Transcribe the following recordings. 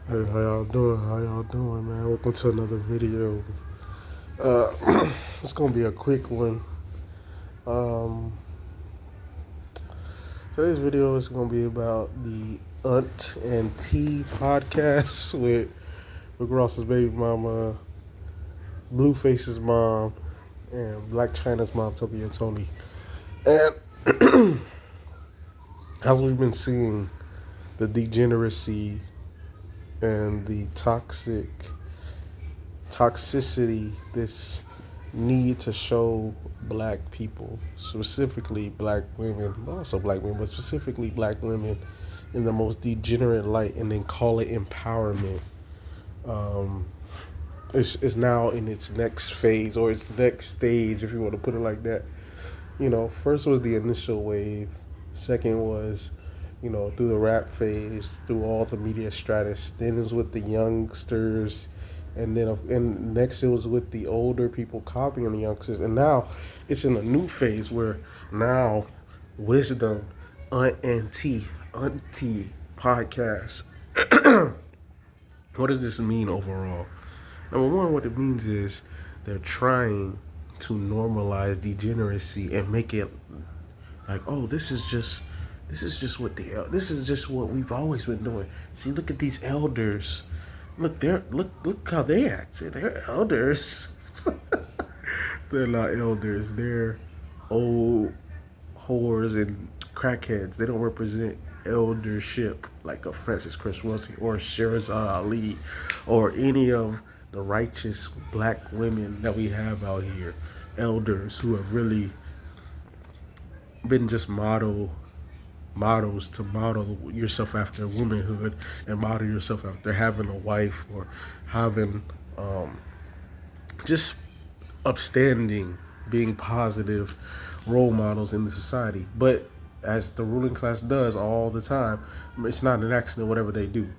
Hey, how y'all doing? How y'all doing, man? Welcome to another video. It's gonna be a quick one. Um, Today's video is gonna be about the Aunt and T podcast with Rick Ross's baby mama, Blueface's mom, and Black China's mom, Tokyo Tony. And as we've been seeing, the degeneracy and the toxicity, this need to show black people, specifically black women, but also black men, but specifically black women, in the most degenerate light, and then call it empowerment. Um, it's now in its next phase or its next stage, if you want to put it like that. First was the initial wave. Second was, through the rap phase, through all the media stratus. Then it was with the youngsters, and next it was with the older people copying the youngsters, and now it's in a new phase where now wisdom, auntie podcast. What does this mean overall? Number one, what it means is they're trying to normalize degeneracy and make it like, oh, this is just what we've always been doing. See, look at these elders. Look how they act. See, they're elders. They're not elders. They're old whores and crackheads. They don't represent eldership like a Francis Chris Wilson or Sherazade Ali or any of the righteous black women that we have out here. Elders who have really been just models to model yourself after womanhood and model yourself after having a wife or having just upstanding, being positive role models in the society. But as the ruling class does all the time, it's not an accident whatever they do.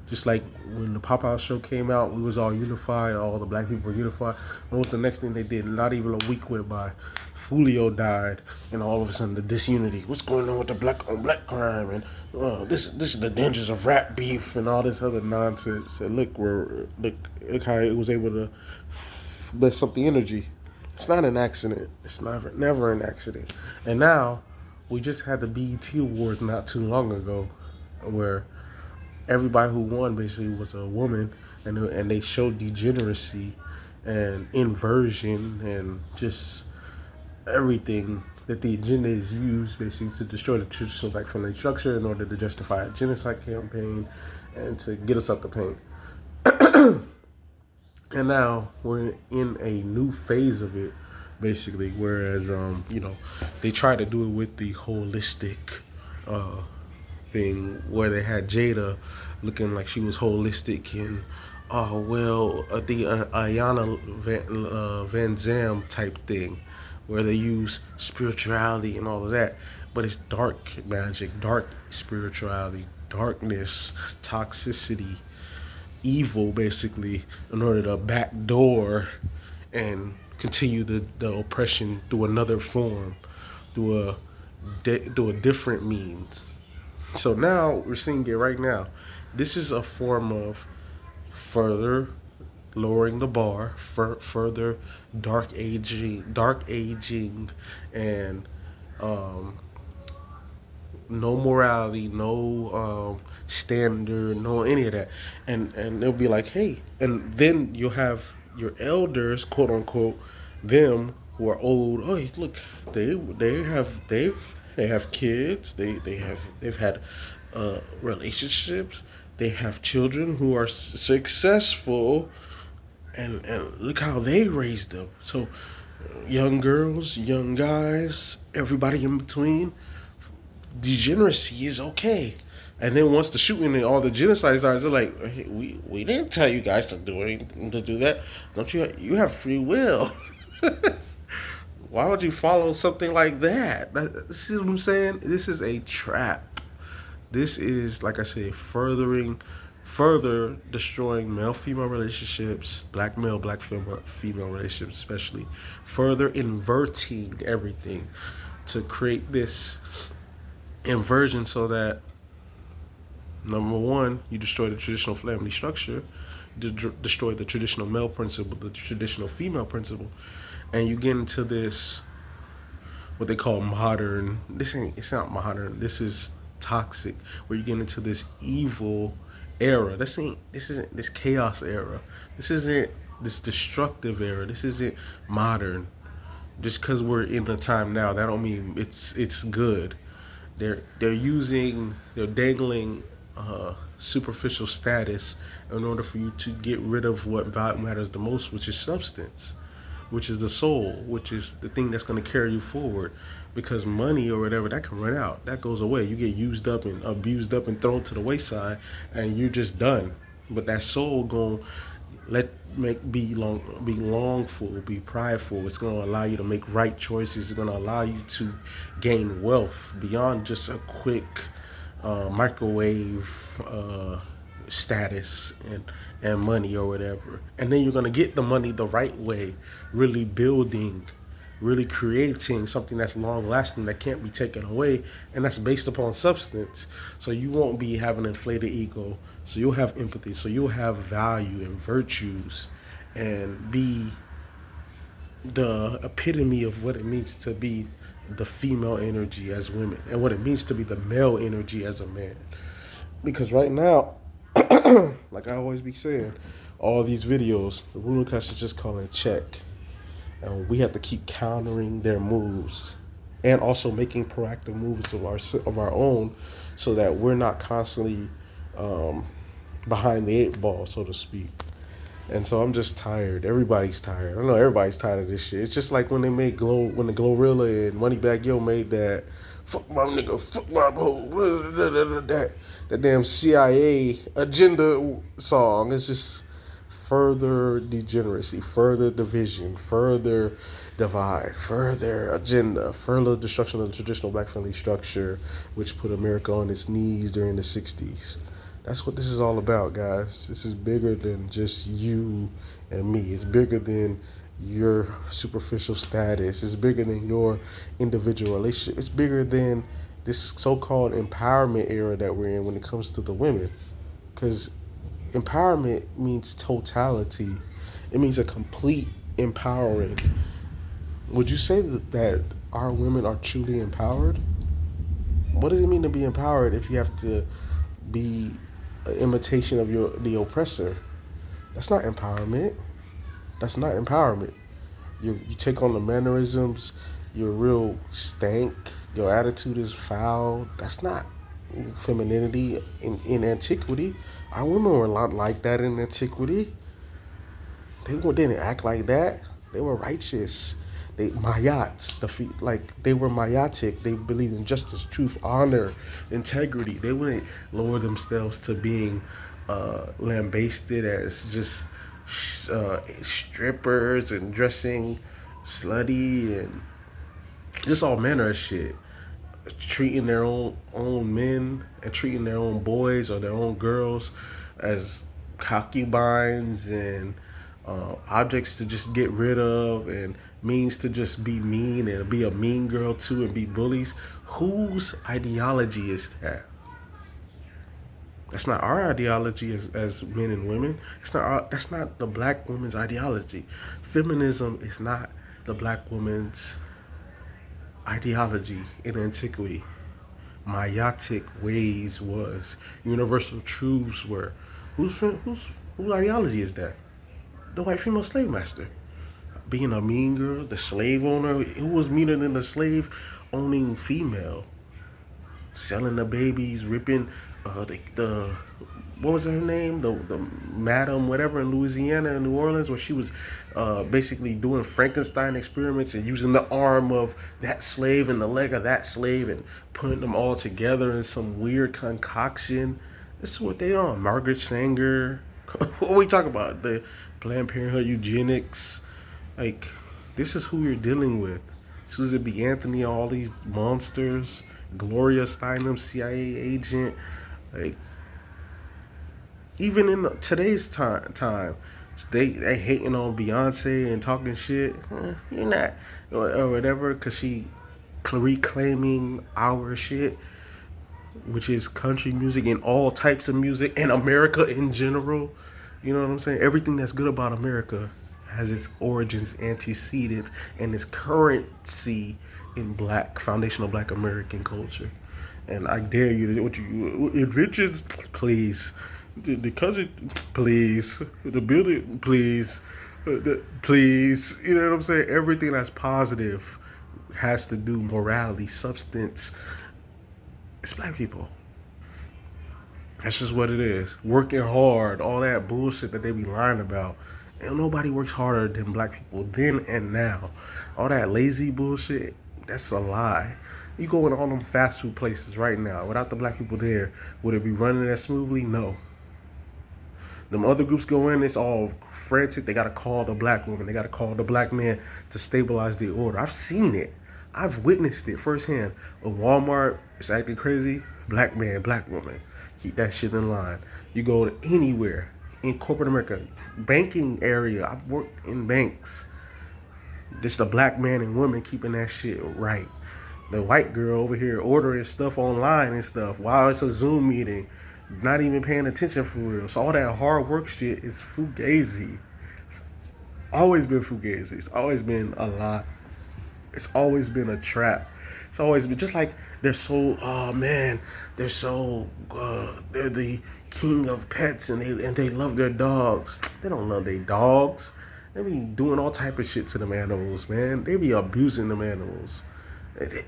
Just like when the Pop Out show came out, we was all unified. All the black people were unified. What was the next thing they did? Not even a week went by. Fulio died, and all of a sudden the disunity. What's going on with the black on black crime? And this is the dangers of rap beef and all this other nonsense. And look how it was able to mess up the energy. It's not an accident. It's never an accident. And now we just had the BET Awards not too long ago, where everybody who won basically was a woman, and they showed degeneracy and inversion and just everything that the agenda is used basically to destroy the traditional black family structure in order to justify a genocide campaign and to get us up the paint. And now we're in a new phase of it, basically. Whereas, they try to do it with the holistic thing, where they had Jada looking like she was holistic and, the Ayana Van Zam type thing, where they use spirituality and all of that, but it's dark magic, dark spirituality, darkness, toxicity, evil, basically, in order to backdoor and continue the oppression through another form, through a different means. So now we're seeing it right now. This is a form of further lowering the bar, further dark aging, and um, no morality, no standard, no any of that, and they'll be like, hey, and then you'll have your elders, quote unquote, them who are old. Oh, look, they have kids, they've had relationships, they have children who are successful, and look how they raised them. So young girls, young guys, everybody in between, degeneracy is okay. And then once the shooting and all the genocide starts, they're like, hey, we didn't tell you guys to do anything, to do that. Don't you have free will? Why would you follow something like that? See what I'm saying? This is a trap. This is, like I said, further destroying male female relationships, black male black female relationships, especially, further inverting everything to create this inversion so that Number one, you destroy the traditional family structure, destroy the traditional male principle, the traditional female principle, and you get into this what they call modern. It's not modern. This is toxic. Where you get into this evil era. This isn't this chaos era. This isn't this destructive era. This isn't modern. Just because we're in the time now, that don't mean it's good. They're dangling superficial status in order for you to get rid of what matters the most, which is substance, which is the soul, which is the thing that's going to carry you forward. Because money or whatever, that can run out, that goes away. You get used up and abused up and thrown to the wayside, and you're just done. But that soul going let make be longful, be prideful. It's going to allow you to make right choices. It's going to allow you to gain wealth beyond just a quick microwave status and money or whatever. And then you're going to get the money the right way, really building, really creating something that's long lasting, that can't be taken away, and that's based upon substance. So you won't be having an inflated ego. So you'll have empathy. So you'll have value and virtues and be the epitome of what it means to be the female energy as women and what it means to be the male energy as a man. Because right now, like I always be saying, all these videos, the ruling class is just calling check. And we have to keep countering their moves and also making proactive moves of our own, so that we're not constantly behind the eight ball, so to speak. And so I'm just tired. Everybody's tired. I know everybody's tired of this shit. It's just like when they made when the Glorilla and Moneybagg Yo made that "fuck my nigga, fuck my hoe," that damn CIA agenda song. It's just further degeneracy, further division, further divide, further agenda, further destruction of the traditional black family structure, which put America on its knees during the 60s. That's what this is all about, guys. This is bigger than just you and me. It's bigger than your superficial status. It's bigger than your individual relationship. It's bigger than this so-called empowerment era that we're in when it comes to the women. Because empowerment means totality. It means a complete empowering. Would you say that our women are truly empowered? What does it mean to be empowered if you have to be an imitation of the oppressor? That's not empowerment. That's not empowerment. You take on the mannerisms. You're real stank. Your attitude is foul. That's not femininity in antiquity. Our women were not like that in antiquity. They didn't act like that. They were righteous. They they were mayatic. They believed in justice, truth, honor, integrity. They wouldn't lower themselves to being lambasted as just strippers and dressing slutty and just all manner of shit. Treating their own men and treating their own boys or their own girls as concubines and objects to just get rid of, and means to just be mean and be a mean girl too and be bullies. Whose ideology is that? That's not our ideology as men and women. That's not the black woman's ideology. Feminism is not the black woman's ideology in antiquity. Mayatic ways was. Universal truths were. Whose ideology is that? The white female slave master. Being a mean girl, the slave owner. Who was meaner than the slave owning female? Selling the babies, ripping the what was her name? The madam whatever in Louisiana and New Orleans, where she was basically doing Frankenstein experiments and using the arm of that slave and the leg of that slave and putting them all together in some weird concoction. This is what they on. Margaret Sanger. What we talking about? The Planned Parenthood eugenics. Like, this is who you're dealing with. Susan B. Anthony, all these monsters. Gloria Steinem, CIA agent. Like, even in today's time, they hating on Beyonce and talking shit. You're not, or whatever, because she reclaiming our shit. which is country music and all types of music and America in general. You know what I'm saying? Everything that's good about America has its origins, antecedents, and its currency in black, foundational black American culture. And I dare you to, what you, inventions, please. The cousin, please. The building, please. Please. You know what I'm saying? Everything that's positive has to do morality, substance. It's black people. That's just what it is. Working hard, all that bullshit that they be lying about. And nobody works harder than black people then and now. All that lazy bullshit, that's a lie. You go in all them fast food places right now, without the black people there, would it be running as smoothly? No. Them other groups go in, it's all frantic. They gotta call the black woman, they gotta call the black man to stabilize the order. I've seen it. I've witnessed it firsthand. A Walmart is acting crazy, black man, black woman. Keep that shit in line. You go to anywhere in corporate America, banking area. I've worked in banks. This the black man and woman keeping that shit right. The white girl over here ordering stuff online and stuff while it's a Zoom meeting, not even paying attention for real. So all that hard work shit is fugazi. It's always been fugazi. It's always been a lie. It's always been a trap. It's always been just like they're so. Oh man, they're so. They're the king of pets, and they love their dogs. They don't love their dogs. They be doing all type of shit to them animals, man. They be abusing them animals.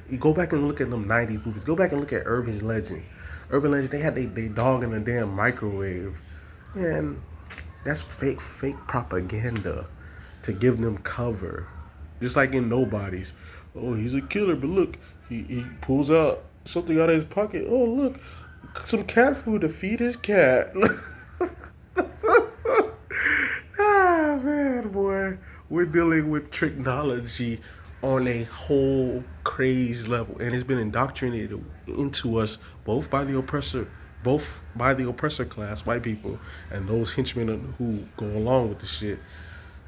You go back and look at them '90s movies. Go back and look at Urban Legend. Urban Legend. They had they dog in a damn microwave, man. That's fake propaganda to give them cover. Just like in Nobodies. Oh, he's a killer, but look, he pulls out something out of his pocket. Oh, look, some cat food to feed his cat. Ah, man, boy. We're dealing with technology on a whole crazy level, and it's been indoctrinated into us both by the oppressor class, white people, and those henchmen who go along with the shit.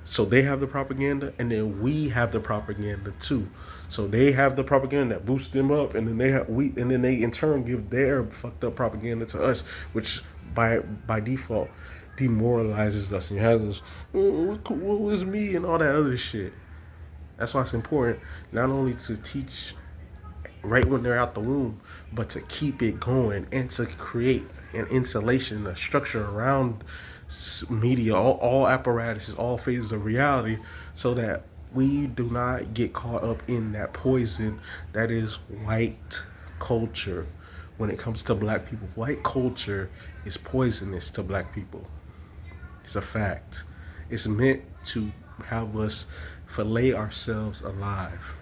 So they have the propaganda, and then we have the propaganda too. So they have the propaganda that boosts them up, and then and then they in turn give their fucked up propaganda to us, which by default demoralizes us and has us. Oh, what was me and all that other shit. That's why it's important not only to teach right when they're out the womb, but to keep it going and to create an insulation, a structure around media, all apparatuses, all phases of reality, so that we do not get caught up in that poison that is white culture. When it comes to black people, white culture is poisonous to black people. It's a fact. It's meant to have us fillet ourselves alive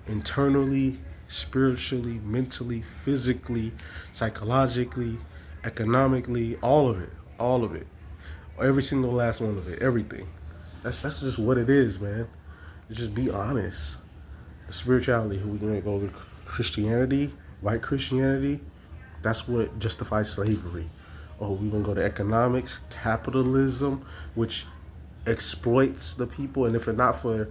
internally, spiritually, mentally, physically, psychologically, economically, all of it, all of it, every single last one of it, everything. That's just what it is, man. Just be honest. The spirituality, we're gonna go to Christianity, white Christianity. That's what justifies slavery. Oh, we're gonna go to economics, capitalism, which exploits the people, and if it not for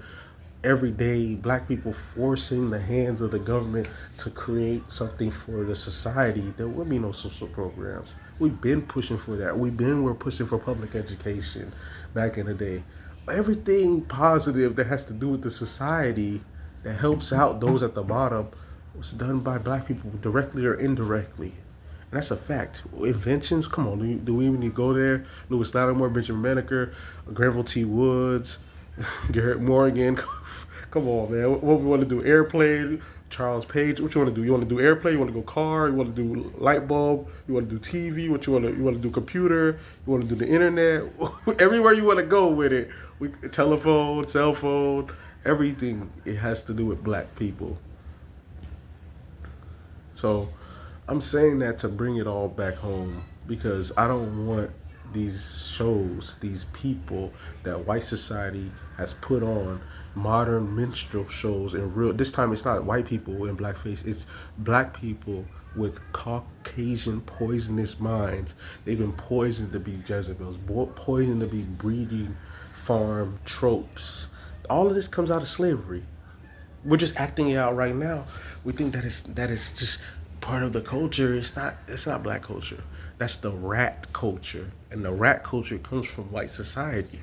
everyday black people forcing the hands of the government to create something for the society, there would be no social programs. We've been pushing for that. We're pushing for public education back in the day. Everything positive that has to do with the society that helps out those at the bottom was done by black people directly or indirectly. And that's a fact. Inventions, come on, do we even need to go there? Lewis Lattimore, Benjamin Banneker, Granville T. Woods, Garrett Morgan. Come on, man. What we want to do? Airplane, Charles Page. What you want to do? You want to do airplane? You want to go car? You want to do light bulb? You want to do TV? You want to do computer? You want to do the internet? Everywhere you want to go with it. Telephone, cell phone, everything. It has to do with black people. So I'm saying that to bring it all back home, because I don't want these shows, these people that white society has put on, modern minstrel shows, and real, this time it's not white people in blackface, it's black people with Caucasian poisonous minds. They've been poisoned to be Jezebels, poisoned to be breeding farm tropes. All of this comes out of slavery. We're just acting it out right now. We think that is just part of the culture. It's not black culture. That's the rat culture. And the rat culture comes from white society.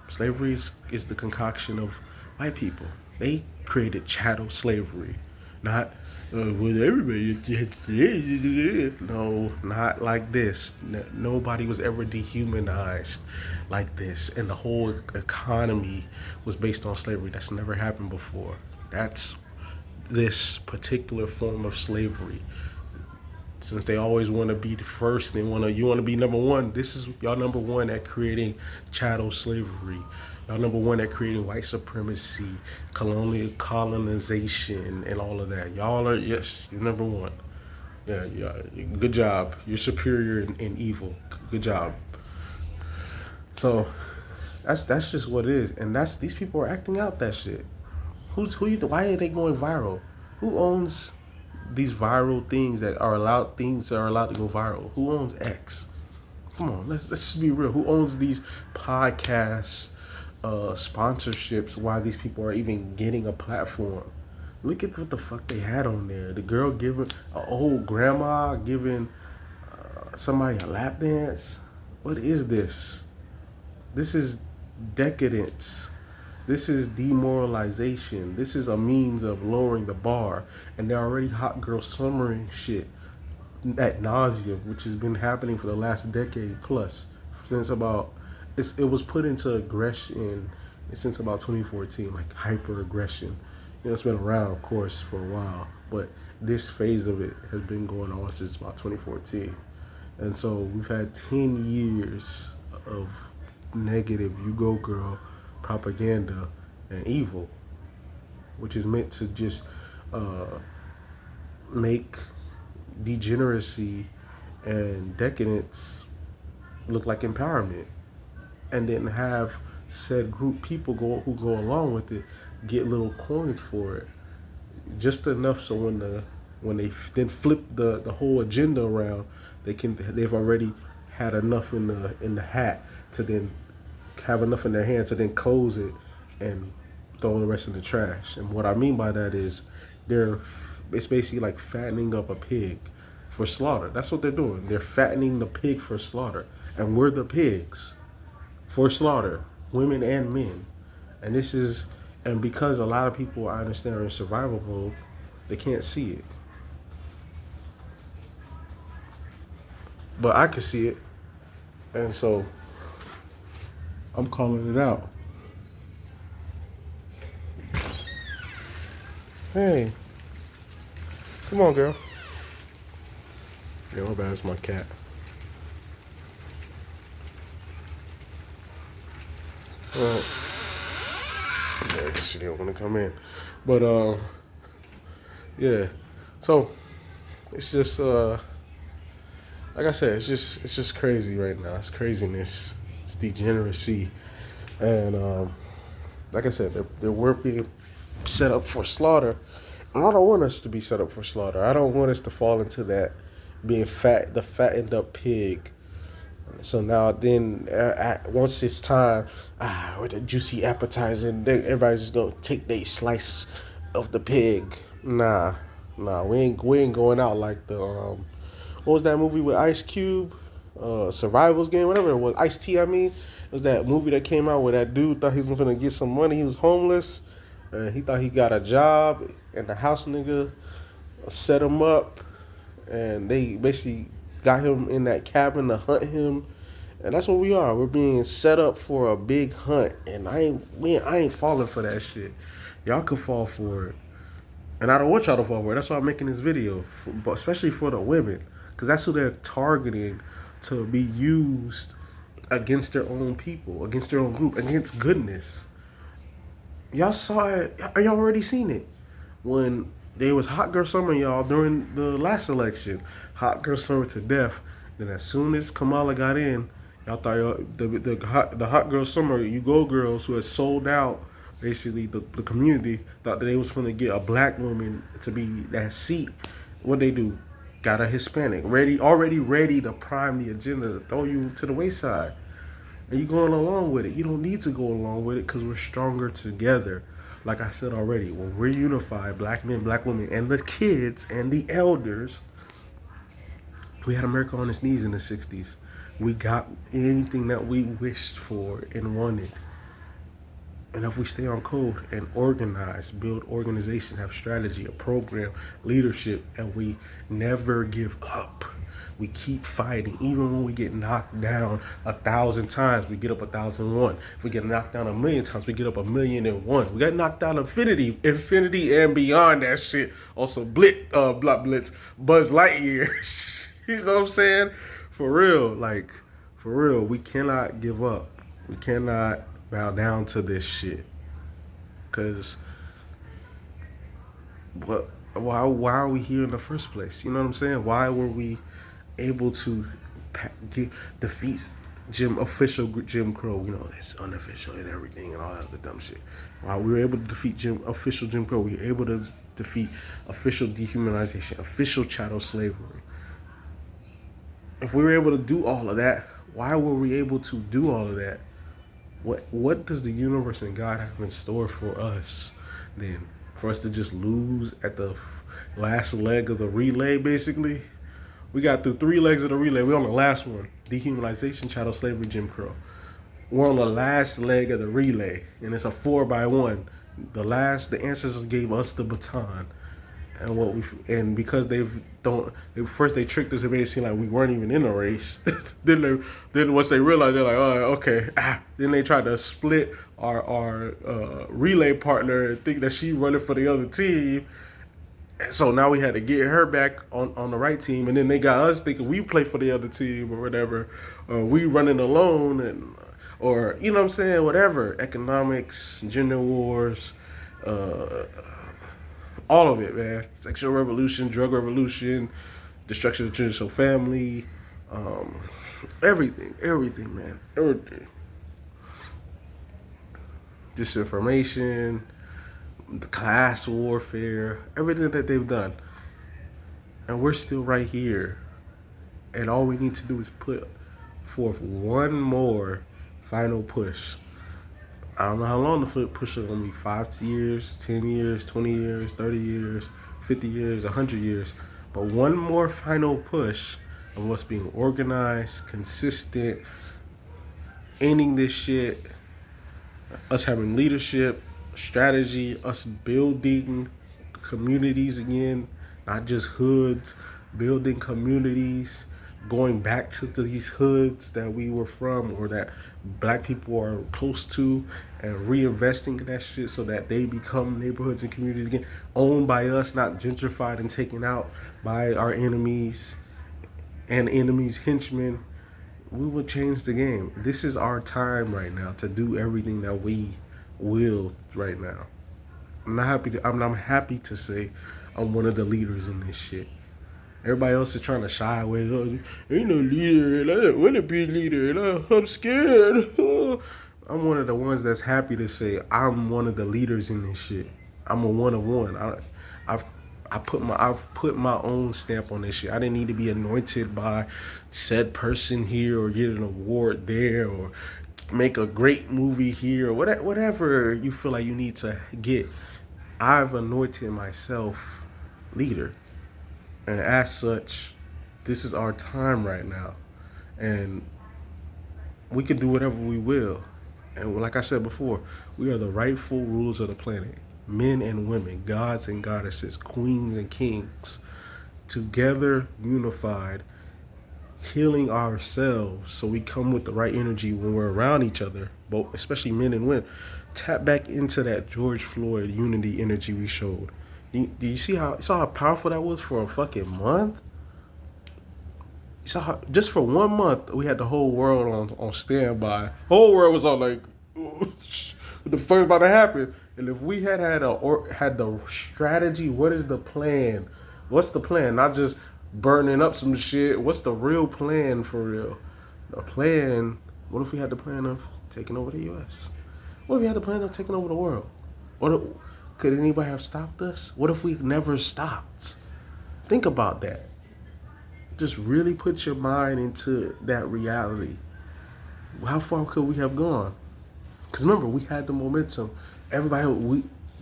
Slavery is the concoction of white people. They created chattel slavery, not with everybody. No, not like this. Nobody was ever dehumanized like this, and the whole economy was based on slavery. That's never happened before. That's this particular form of slavery. Since they always want to be the first, you want to be number one. This is y'all number one at creating chattel slavery. Y'all number one at creating white supremacy, colonial colonization, and all of that. Y'all are, yes, you're number one. Yeah, yeah. Good job. You're superior in evil. Good job. So that's just what it is, and that's these people are acting out that shit. Why are they going viral? Who owns these viral things that are allowed to go viral? Who owns X? Come on, let's just be real. Who owns these podcasts, sponsorships? Why these people are even getting a platform? Look at what the fuck they had on there. The girl giving an old grandma giving somebody a lap dance. What is this? This is decadence. This is demoralization. This is a means of lowering the bar. And they're already hot girl summering shit at nauseum, which has been happening for the last decade plus. Since about, it was put into aggression since about 2014, like hyper aggression. You know, it's been around, of course, for a while. But this phase of it has been going on since about 2014. And so we've had 10 years of negative you go girl propaganda and evil, which is meant to just make degeneracy and decadence look like empowerment, and then have said group people who go along with it get little coins for it, just enough so when they then flip the whole agenda around, they've already had enough in the hat to then have enough in their hands to then close it and throw the rest in the trash. And what I mean by that is it's basically like fattening up a pig for slaughter. That's what they're doing. They're fattening the pig for slaughter. And we're the pigs for slaughter, women and men. And because a lot of people, I understand, are in survival mode, they can't see it. But I can see it. And so I'm calling it out. Hey, come on, girl. Yeah, my bad, it's my cat. Yeah, I guess she didn't want to come in. But, yeah. So, it's just, like I said, it's just crazy right now. It's craziness. It's degeneracy. And, like I said, we're being set up for slaughter. And I don't want us to be set up for slaughter. I don't want us to fall into that being the fattened up pig. So now then, once it's time, with a juicy appetizer, everybody's just gonna take their slice of the pig. Nah, we ain't going out like the what was that movie with Ice Cube, Survival's Game, whatever it was, Ice-T. I mean, it was that movie that came out where that dude thought he was gonna get some money. He was homeless, and he thought he got a job, and the house nigga set him up, and they basically got him in that cabin to hunt him. And that's what we are. We're being set up for a big hunt, and I ain't falling for that shit. Y'all could fall for it, and I don't want y'all to fall for it. That's why I'm making this video, but especially for the women, because that's who they're targeting to be used against their own people, against their own group, against goodness. Y'all saw it. Y'all already seen it when there was hot girl summer, y'all, during the last election. Hot girl summer to death. Then as soon as Kamala got in, y'all thought the hot girl summer, you go girls who had sold out, basically the community, thought that they was going to get a black woman to be that seat. What they do? Got a Hispanic already ready to prime the agenda to throw you to the wayside. And you going along with it. You don't need to go along with it because we're stronger together. like I said already, when we're unified, black men, black women, and the kids and the elders, we had America on its knees in the 60s. We got anything that we wished for and wanted. And if we stay on code and organize, build organizations, have strategy, a program, leadership, and we never give up, we keep fighting. Even when we get knocked down 1,000 times, we get up 1,001. If we get knocked down 1,000,000 times, we get up 1,000,001. We got knocked down infinity, and beyond that shit. Also, Blitz, Buzz Lightyear. You know what I'm saying? For real, like, for real, we cannot give up. We cannot bow down to this shit. Cause why are we here in the first place? You know what I'm saying? Why were we able to defeat official Jim Crow? You know, it's unofficial and everything and all that other dumb shit. Why we were able to defeat official Jim Crow? We were able to defeat official dehumanization, official chattel slavery. If we were able to do all of that, why were we able to do all of that? What does the universe and God have in store for us then? For us to just lose at the last leg of the relay, basically? We got through 3 legs of the relay. We're on the last one. Dehumanization, chattel slavery, Jim Crow. We're on the last leg of the relay, and it's a 4x1. The ancestors gave us the baton. And because they tricked us and made it seem like we weren't even in a race. then once they realized, they're like, oh, okay. Then they tried to split our relay partner and think that she running for the other team. And so now we had to get her back on the right team, and then they got us thinking we play for the other team or whatever. We running alone or you know what I'm saying, whatever. Economics, gender wars, all of it, man. Sexual revolution, drug revolution, destruction of the traditional family, everything, man, everything. Disinformation, the class warfare, everything that they've done. And we're still right here. And all we need to do is put forth one more final push. I don't know how long the push is going to be. 5 years, 10 years, 20 years, 30 years, 50 years, 100 years. But one more final push of us being organized, consistent, ending this shit, us having leadership, strategy, us building communities again, not just hoods, building communities, going back to these hoods that we were from or that black people are close to and reinvesting in that shit so that they become neighborhoods and communities again, owned by us, not gentrified and taken out by our enemies and enemies' henchmen. We will change the game. This is our time right now to do everything that we will right now. I'm happy to say I'm one of the leaders in this shit. Everybody else is trying to shy away. Oh, ain't no leader, and I don't want to be a leader, and I'm scared. I'm one of the ones that's happy to say I'm one of the leaders in this shit. I'm a one of one. I've put my own stamp on this shit. I didn't need to be anointed by said person here or get an award there or make a great movie here or whatever you feel like you need to get. I've anointed myself leader. And as such, this is our time right now. And we can do whatever we will. And like I said before, we are the rightful rulers of the planet. Men and women, gods and goddesses, queens and kings, together, unified, healing ourselves so we come with the right energy when we're around each other, both, especially men and women. Tap back into that George Floyd unity energy we showed. Do you saw how powerful that was for a fucking month? You saw how, just for 1 month, we had the whole world on standby. Whole world was on like, the first about to happen. And if we had the strategy, what is the plan? What's the plan? Not just burning up some shit. What's the real plan for real? The plan. What if we had the plan of taking over the U.S.? What if we had the plan of taking over the world? Could anybody have stopped us? What if we never stopped? Think about that. Just really put your mind into that reality. How far could we have gone? Because remember, we had the momentum.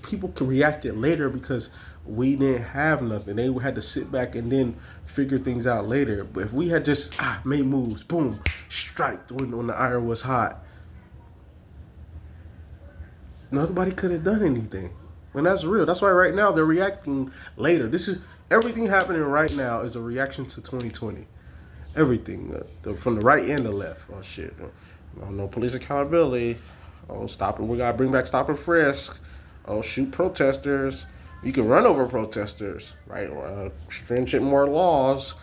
people can react it later because we didn't have nothing. They had to sit back and then figure things out later. But if we had just made moves, boom, strike when the iron was hot, nobody could have done anything. And that's real. That's why right now they're reacting later. This is everything happening right now is a reaction to 2020. Everything from the right and the left. Oh shit! Oh, no police accountability. Oh, stop it. We gotta bring back stop and frisk. Oh, shoot protesters. You can run over protesters, right? Stringent more laws,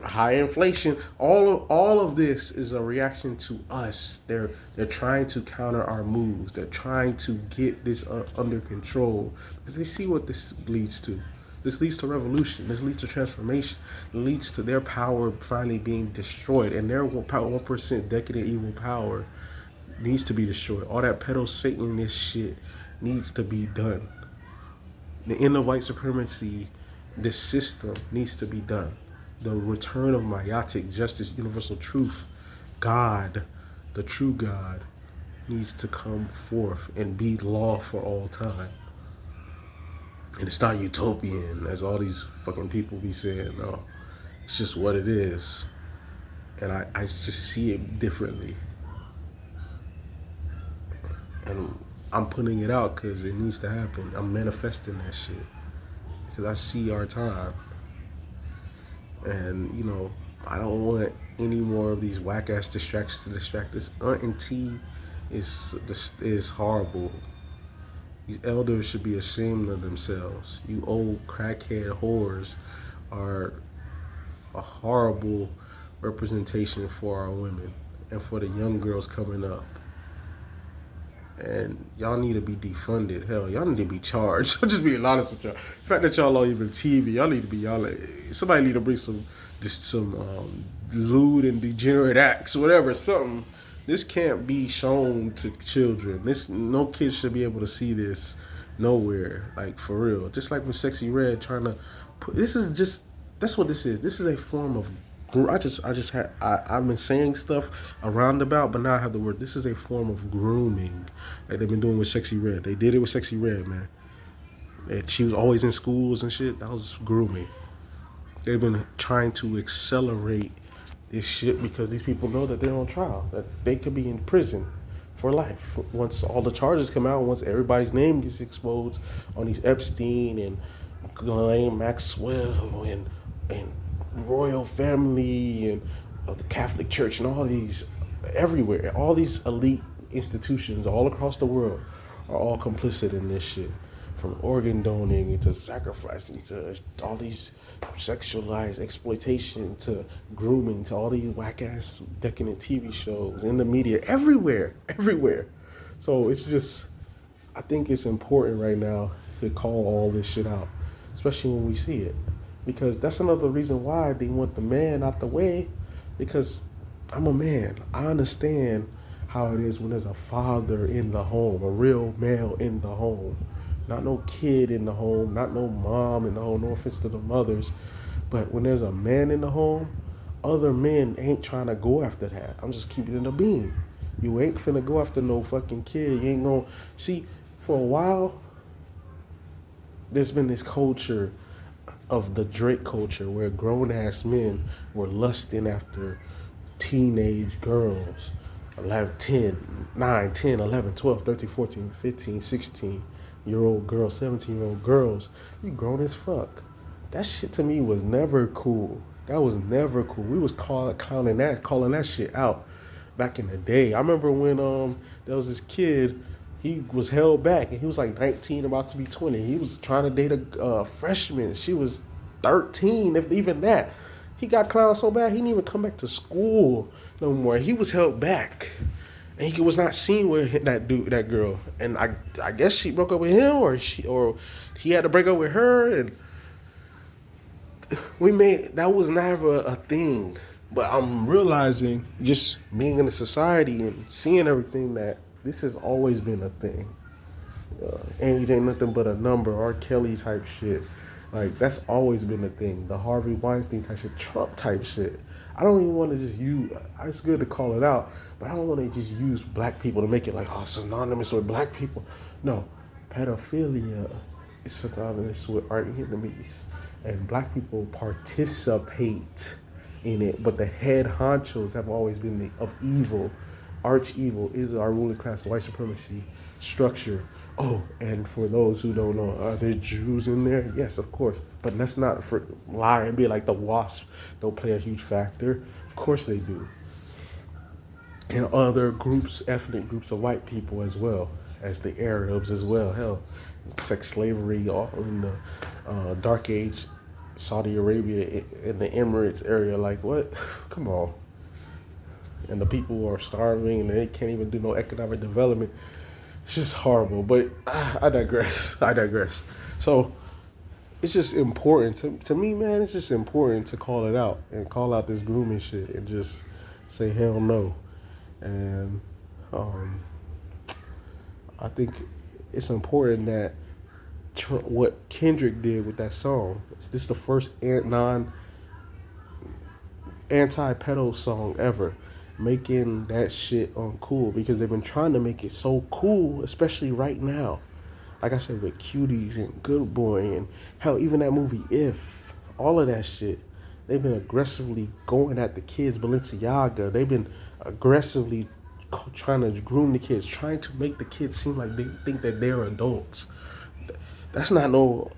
high inflation. All of this is a reaction to us. They're trying to counter our moves. They're trying to get this under control because they see what this leads to. This leads to revolution. This leads to transformation. It leads to their power finally being destroyed, and their 1% decadent evil power needs to be destroyed. All that pedo Satanist shit needs to be done. The end of white supremacy, this system needs to be done. The return of Mayatic justice, universal truth, God, the true God, needs to come forth and be law for all time. And it's not utopian, as all these fucking people be saying. No, it's just what it is. And I just see it differently. And I'm putting it out because it needs to happen. I'm manifesting that shit. Because I see our time. And, you know, I don't want any more of these whack-ass distractions to distract us. Aunt and T is horrible. These elders should be ashamed of themselves. You old crackhead whores are a horrible representation for our women and for the young girls coming up. And y'all need to be defunded. Hell, y'all need to be charged. I'm just being honest with y'all. The fact that y'all are even TV, y'all need to be somebody need to bring some lewd and degenerate acts, whatever, something. This can't be shown to children. No kid should be able to see this nowhere. Like, for real. Just like with Sexy Red trying to put, that's what this is. This is a form of, I've been saying stuff around about, but now I have the word. This is a form of grooming that they've been doing with Sexy Red. They did it with Sexy Red, man. And she was always in schools and shit. That was grooming. They've been trying to accelerate this shit because these people know that they're on trial, that they could be in prison for life. Once all the charges come out, once everybody's name gets exposed on these Epstein and Ghislaine Maxwell and royal family and of the Catholic Church and all these everywhere, all these elite institutions all across the world are all complicit in this shit. From organ donating to sacrificing to all these sexualized exploitation to grooming to all these whack-ass decadent TV shows in the media, everywhere. So it's just, I think it's important right now to call all this shit out, especially when we see it. Because that's another reason why they want the man out the way, because I'm a man. I understand how it is when there's a father in the home, a real male in the home. Not no kid in the home, not no mom in the home, no offense to the mothers. But when there's a man in the home, other men ain't trying to go after that. I'm just keeping it a beam. You ain't finna go after no fucking kid. You ain't gonna, see, for a while, there's been this culture of the Drake culture where grown-ass men were lusting after teenage girls, 9, 10, 11, 12, 13, 14, 15, 16-year-old girls, 17-year-old girls. You grown as fuck. That shit to me was never cool. That was never cool. We was calling that shit out back in the day. I remember when there was this kid, he was held back and he was like 19, about to be 20. He was trying to date a freshman. She was 13, if even that. He got clowned so bad he didn't even come back to school no more. He was held back. And he was not seen with that girl. And I guess she broke up with him or he had to break up with her, and that was never a thing. But I'm realizing, just being in the society and seeing everything, that this has always been a thing. Age ain't nothing but a number, R. Kelly type shit. Like, that's always been a thing. The Harvey Weinstein type shit, Trump type shit. I don't even want to just use, it's good to call it out, but I don't want to just use black people to make it like, oh, it's synonymous with black people. No, Pedophilia is synonymous with our enemies, and black people participate in it. But the head honchos have always been of evil. Arch evil is our ruling class, white supremacy structure. Oh, and for those who don't know, are there Jews in there? Yes, of course. But let's not lie and be like the WASP don't play a huge factor. Of course they do. And other groups, ethnic groups of white people as well as the Arabs as well. Hell, sex slavery all in the dark age, Saudi Arabia in the Emirates area. Like what? Come on. And the people are starving and they can't even do no economic development. It's just horrible. But I digress. I digress. So it's just important to me, man. It's just important to call it out and call out this grooming shit and just say hell no. And I think it's important that what Kendrick did with that song. Is this the first anti-pedo song ever? Making that shit uncool because they've been trying to make it so cool, especially right now. Like I said, with Cuties and Good Boy and hell, even that movie If, all of that shit. They've been aggressively going at the kids. Balenciaga. They've been aggressively trying to groom the kids, trying to make the kids seem like they think that they're adults. That's not no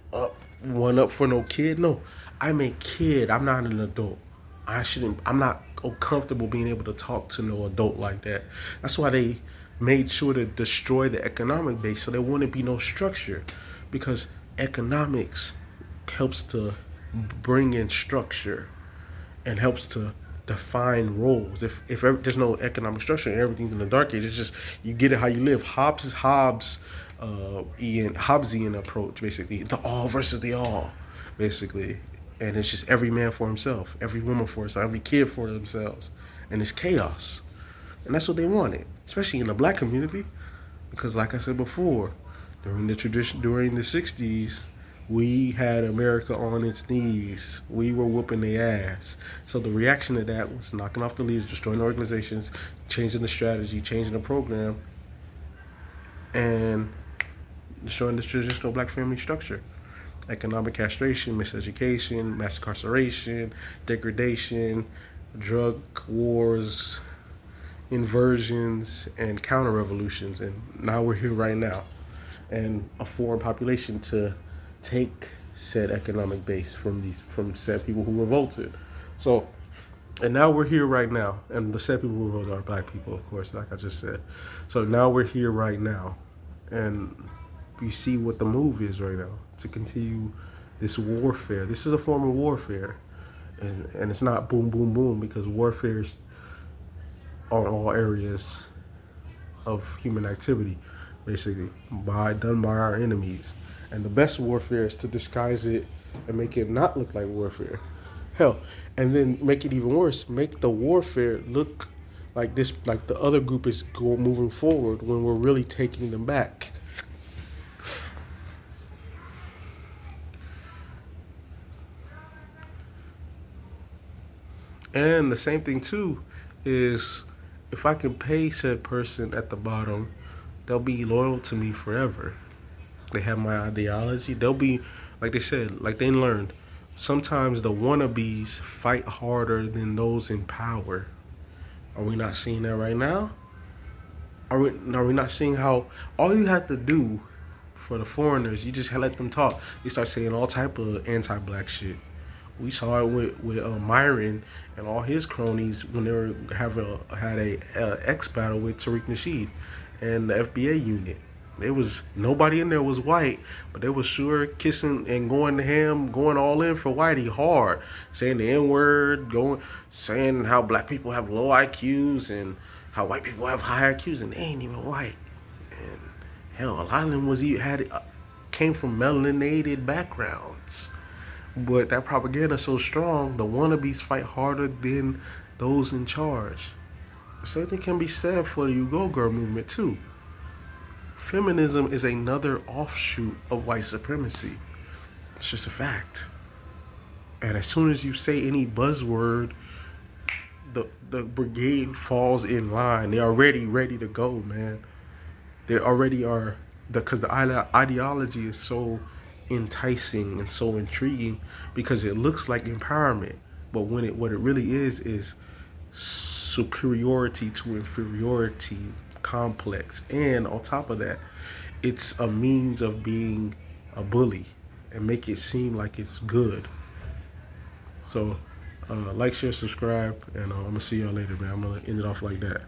one up for no kid. No, I'm a kid. I'm not an adult. I'm not comfortable being able to talk to no adult like that. That's why they made sure to destroy the economic base so there wouldn't be no structure, because economics helps to bring in structure and helps to define roles. If there's no economic structure and everything's in the dark age, it's just you get it how you live. Hobbesian approach, basically the all versus the all, basically, and it's just every man for himself, every woman for herself, every kid for themselves, and it's chaos, and that's what they wanted, especially in the black community, because like I said before, during the '60s. We had America on its knees. We were whooping their ass. So the reaction to that was knocking off the leaders, destroying the organizations, changing the strategy, changing the program, and destroying the traditional black family structure. Economic castration, miseducation, mass incarceration, degradation, drug wars, inversions, and counter-revolutions. And now we're here right now. And a foreign population to take said economic base from said people who revolted. So, and now we're here right now, and the said people who revolted are black people, of course, like I just said. So now we're here right now, and you see what the move is right now to continue this warfare. This is a form of warfare, and it's not boom, boom, boom, because warfare is on all areas of human activity, basically, done by our enemies. And the best warfare is to disguise it and make it not look like warfare. Hell, and then make it even worse. Make the warfare look like this, like the other group is moving forward when we're really taking them back. And the same thing too is if I can pay said person at the bottom, they'll be loyal to me forever. They have my ideology. They'll be, like they said, like they learned, sometimes the wannabes fight harder than those in power. Are we not seeing that right now? Are we not seeing how all you have to do for the foreigners, you just let them talk. You start saying all type of anti-black shit. We saw it with Myron and all his cronies when they were had a X battle with Tariq Nasheed and the FBA unit. There was nobody in there was white, but they was sure kissing and going to him, going all in for Whitey hard, saying the N-word, saying how black people have low IQs and how white people have high IQs, and they ain't even white. And hell, a lot of them came from melanated backgrounds. But that propaganda so strong, the wannabes fight harder than those in charge. The same thing can be said for the You Go Girl movement too. Feminism is another offshoot of white supremacy. It's just a fact. And as soon as you say any buzzword, the brigade falls in line. They're already ready to go, man. They already are because the ideology is so enticing and so intriguing because it looks like empowerment, but what it really is superiority to inferiority complex, and on top of that, it's a means of being a bully and make it seem like it's good. So, like, share, subscribe, and I'm gonna see y'all later, man. I'm gonna end it off like that.